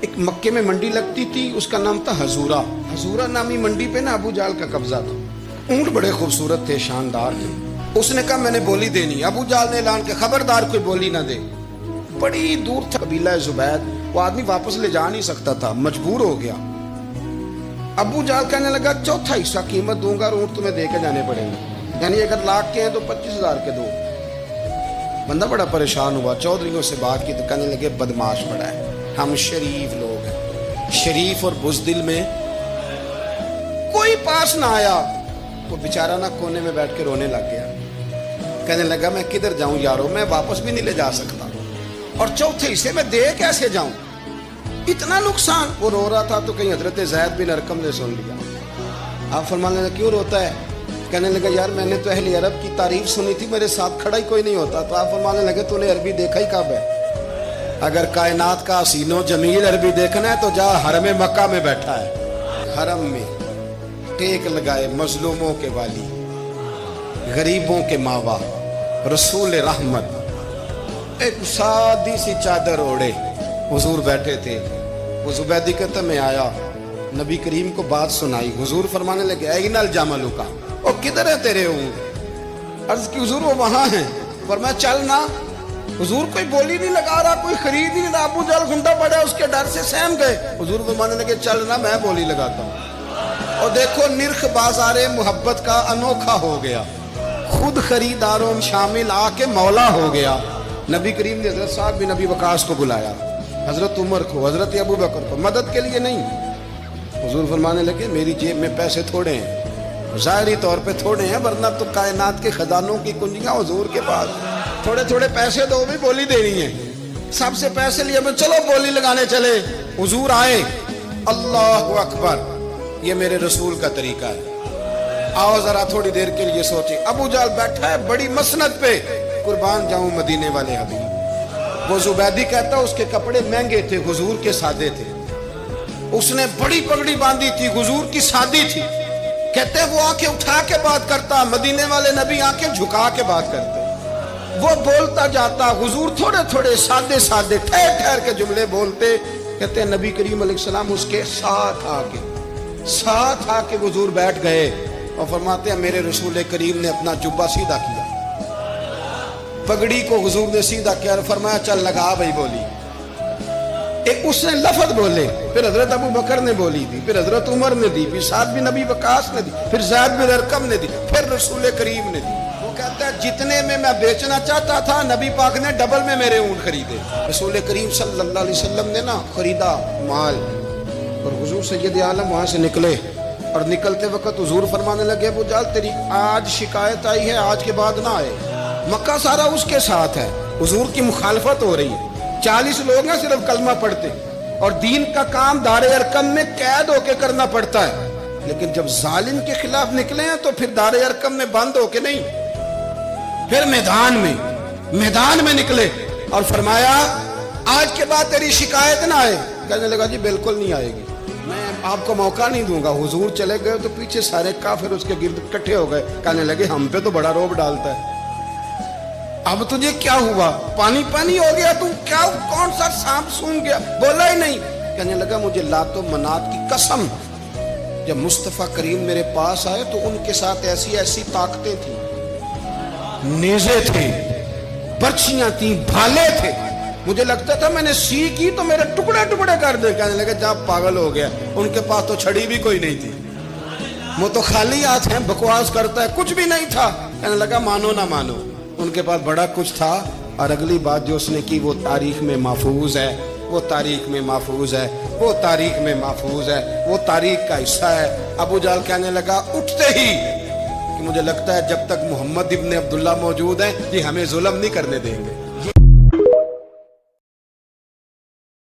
ایک مکے میں منڈی لگتی تھی، اس کا نام تھا حضورہ۔ حضورہ نامی منڈی پہ نا ابو جہل کا قبضہ تھا۔ اونٹ بڑے خوبصورت تھے، شاندار تھے۔ اس نے کہا میں نے بولی دینی۔ ابو جہل نے اعلان کیا خبردار کوئی بولی نہ دے۔ بڑی دور تھا قبیلہ زبید، وہ آدمی واپس لے جا نہیں سکتا تھا، مجبور ہو گیا۔ ابو جہل کہنے لگا چوتھا حصہ قیمت دوں گا اور اونٹ تمہیں دے کے جانے پڑیں گے، یعنی اگر لاکھ کے ہیں تو 25,000 کے دو۔ بندہ بڑا پریشان ہوا، چودھریوں سے بات کی تو کہنے لگے بدماش بڑا ہے، ہم شریف لوگ ہیں، شریف اور بزدل میں کوئی پاس نہ آیا۔ وہ بیچارہ نہ کونے میں بیٹھ کے رونے لگ گیا، کہنے لگا میں کدھر جاؤں یارو، میں واپس بھی نہیں لے جا سکتا، اور چوتھے حصے میں دے کیسے جاؤں، اتنا نقصان۔ وہ رو رہا تھا تو کہیں حضرت زید بن ارقم نے سن لیا۔ آپ فرمانے لگے کیوں روتا ہے؟ کہنے لگا یار میں نے تو اہل عرب کی تعریف سنی تھی، میرے ساتھ کھڑا ہی کوئی نہیں ہوتا۔ تو آپ فرمانے لگے تو نے عربی دیکھا ہی کب ہے؟ اگر کائنات کا حسین و جمیل عربی دیکھنا ہے تو جا حرم مکہ میں بیٹھا ہے، حرم میں ٹیک لگائے مظلوموں کے والی، غریبوں کے ماوا، رسول رحمت، ایک سادی سی چادر اوڑے حضور بیٹھے تھے۔ وہ زبیدی کہتا میں آیا، نبی کریم کو بات سنائی۔ حضور فرمانے لگے این الجمل کا، اور کدھر ہے تیرے اونٹ؟ عرض کی حضور وہ وہاں ہیں۔ فرمایا چل نا۔ حضور کوئی بولی نہیں لگا رہا، کوئی خرید نہیں رہا۔ ابو جہل گھنٹا پڑا، اس کے ڈر سے سہم گئے۔ حضور فرمانے لگے چل نا، میں بولی لگاتا ہوں۔ اور دیکھو نرخ بازار محبت کا انوکھا ہو گیا، خود خریداروں شامل آ کے مولا ہو گیا۔ نبی کریم نے حضرت سعد بن ابی وقاص کو بلایا، حضرت عمر کو، حضرت ابو بکر کو، مدد کے لیے نہیں۔ حضور فرمانے لگے میری جیب میں پیسے تھوڑے ہیں، ظاہری طور پہ تھوڑے ہیں، ورنہ تو کائنات کے خزانوں کی کنجیاں حضور کے پاس، تھوڑے تھوڑے پیسے دو بھی بولی دینی ہے۔ سب سے پیسے لیے میں چلو بولی لگانے چلے۔ حضور آئے، اللہ اکبر، یہ میرے رسول کا طریقہ ہے، آؤ ذرا تھوڑی دیر کے لیے سوچیں۔ ابو جہل بیٹھا ہے بڑی مسند پہ، قربان جاؤں مدینے والے حبیب۔ وہ زبیدی کہتا اس کے کپڑے مہنگے تھے، حضور کے سادے تھے۔ اس نے بڑی پگڑی باندھی تھی، حضور کی سادی تھی۔ کہتے وہ آنکھیں اٹھا کے بات کرتا، مدینے والے نبی آنکھیں جھکا کے بات کرتے۔ وہ بولتا جاتا، حضور تھوڑے تھوڑے سادے سادے ٹھہر ٹھہر کے جملے بولتے۔ کہتے ہیں نبی کریم علیہ السلام اس کے ساتھ آ کے حضور بیٹھ گئے اور فرماتے ہیں میرے رسول کریم نے اپنا جبہ سیدھا کیا، پگڑی کو حضور نے سیدھا کیا اور فرمایا چل لگا بھائی بولی۔ ایک اس نے لفظ بولے، پھر حضرت ابو بکر نے بولی دی، پھر حضرت عمر نے دی، پھر سعد بن ابی وقاص نے دی، پھر زید بن ارقم نے دی، پھر رسول کریم نے دی۔ وہ کہتا ہے جتنے میں بیچنا چاہتا تھا نبی پاک نے ڈبل میں میرے اونٹ خریدے۔ رسول کریم صلی اللہ علیہ وسلم نے نا خریدا مال، اور حضور سید عالم وہاں سے نکلے، اور نکلتے وقت حضور فرمانے لگے ابو جہل تیری آج شکایت آئی ہے، آج کے بعد نہ آئے۔ مکہ سارا اس کے ساتھ ہے، حضور کی مخالفت ہو رہی ہے، 40 لوگ ہیں صرف کلمہ پڑھتے، اور دین کا کام دار ارقم میں قید ہو کے کرنا پڑتا ہے، لیکن جب ظالم کے خلاف نکلے ہیں تو پھر دار ارقم میں بند ہو کے نہیں، پھر میدان میں نکلے اور فرمایا آج کے بعد تیری شکایت نہ آئے۔ کہنے لگا جی بالکل نہیں آئے گی، میں آپ کو موقع نہیں دوں گا۔ حضور چلے گئے تو پیچھے سارے کافر اس کے گرد اکٹھے ہو گئے، کہنے لگے ہم پہ تو بڑا روب ڈالتا ہے، اب تجھے کیا ہوا، پانی پانی ہو گیا، تو کیا کون سا سانپ سونگ گیا؟ بولا ہی نہیں۔ کہنے لگا مجھے لات و منات کی قسم، جب مصطفیٰ کریم میرے پاس آئے تو ان کے ساتھ ایسی ایسی طاقتیں تھیں، نیزے تھے، برچیاں تھیں، بھالے تھے، مجھے لگتا تھا میں نے سی کی تو میرے ٹکڑے ٹکڑے کر دے۔ کہنے لگے جب پاگل ہو گیا، ان کے پاس تو چھڑی بھی کوئی نہیں تھی، وہ تو خالی ہاتھ ہیں، بکواس کرتا ہے، کچھ بھی نہیں تھا۔ کہنے لگا مانو نہ مانو، ان کے پاس بڑا کچھ تھا، اور اگلی بات جو اس نے کی وہ تاریخ میں محفوظ ہے، وہ تاریخ میں محفوظ ہے، وہ تاریخ میں محفوظ ہے، وہ تاریخ کا حصہ ہے۔ ابو جہل کہنے لگا اٹھتے ہی کہ مجھے لگتا ہے جب تک محمد ابن عبداللہ موجود ہیں یہ ہمیں ظلم نہیں کرنے دیں گے۔